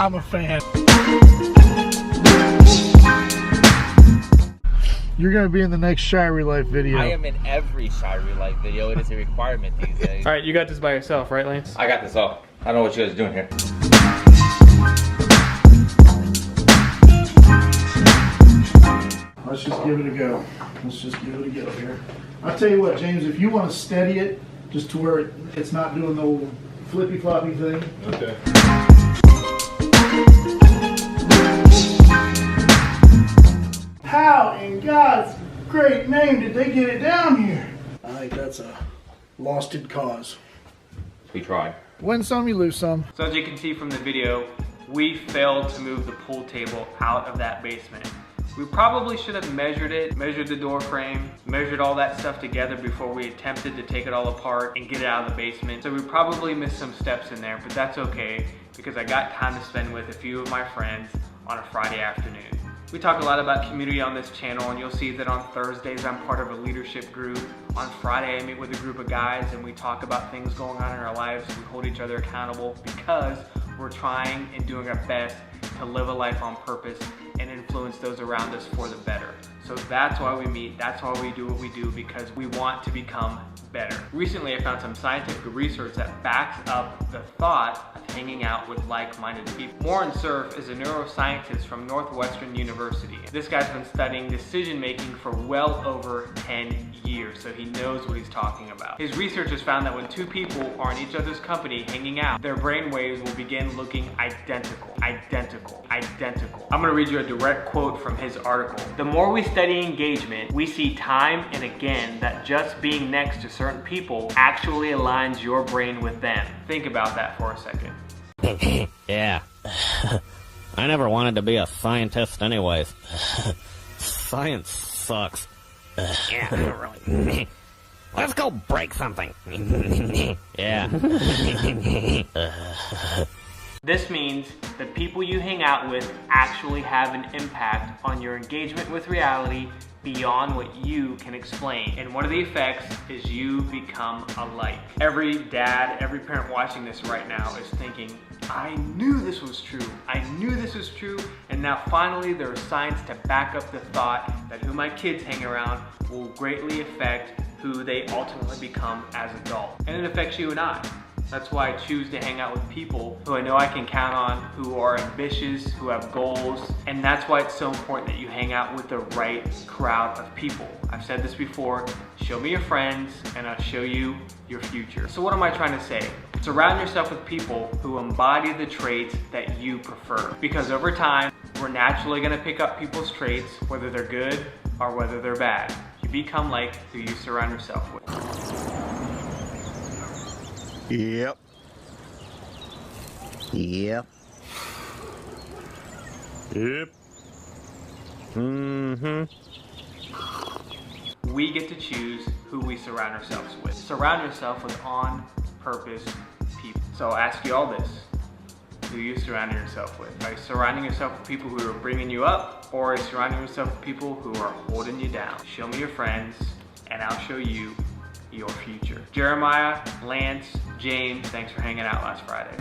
I'm a fan. You're gonna be in the next Shirey Life video. I am in every Shirey Life video. It is a requirement these days. All right, you got this by yourself, right, Lance? I got this all. I don't know what you guys are doing here. Let's just give it a go. Let's just give it a go here. I'll tell you what, James, if you want to steady it just to where it's not doing the old flippy floppy thing. Okay. How in God's great name did they get it down here? I think that's a losted cause. We tried. Win some, you lose some. So as you can see from the video, we failed to move the pool table out of that basement. We probably should have measured it, measured the door frame, measured all that stuff together before we attempted to take it all apart and get it out of the basement. So we probably missed some steps in there, but that's okay because I got time to spend with a few of my friends on a Friday afternoon. We talk a lot about community on this channel, and you'll see that on Thursdays I'm part of a leadership group. On Friday I meet with a group of guys and we talk about things going on in our lives. We hold each other accountable because we're trying and doing our best to live a life on purpose and influence those around us for the better. So that's why we meet, that's why we do what we do, because we want to become better. Recently I found some scientific research that backs up the thought of hanging out with like-minded people. Moran Cerf is a neuroscientist from Northwestern University. This guy's been studying decision making for well over 10 years, so he knows what he's talking about. His research has found that when two people are in each other's company hanging out, their brain waves will begin looking identical, identical, identical. I'm gonna read you a direct quote from his article. The more we study engagement, we see time and again that just being next to certain people actually aligns your brain with them. Think about that for a second. Yeah. I never wanted to be a scientist anyways. Science sucks. Yeah, really. Let's go break something. Yeah. This means the people you hang out with actually have an impact on your engagement with reality beyond what you can explain. And one of the effects is you become alike. Every dad, every parent watching this right now is thinking, I knew this was true. I knew this was true. And now finally there is science to back up the thought that who my kids hang around will greatly affect who they ultimately become as adults. And it affects you and I. That's why I choose to hang out with people who I know I can count on, who are ambitious, who have goals, and that's why it's so important that you hang out with the right crowd of people. I've said this before, show me your friends and I'll show you your future. So what am I trying to say? Surround yourself with people who embody the traits that you prefer. Because over time, we're naturally gonna pick up people's traits, whether they're good or whether they're bad. You become like who you surround yourself with. Yep. Yep. Yep. Mm-hmm. We get to choose who we surround ourselves with. Surround yourself with on-purpose people. So I'll ask you all this. Who are you surrounding yourself with? Are you surrounding yourself with people who are bringing you up, or are you surrounding yourself with people who are holding you down? Show me your friends, and I'll show you your future. Jeremiah, Lance, James, thanks for hanging out last Friday.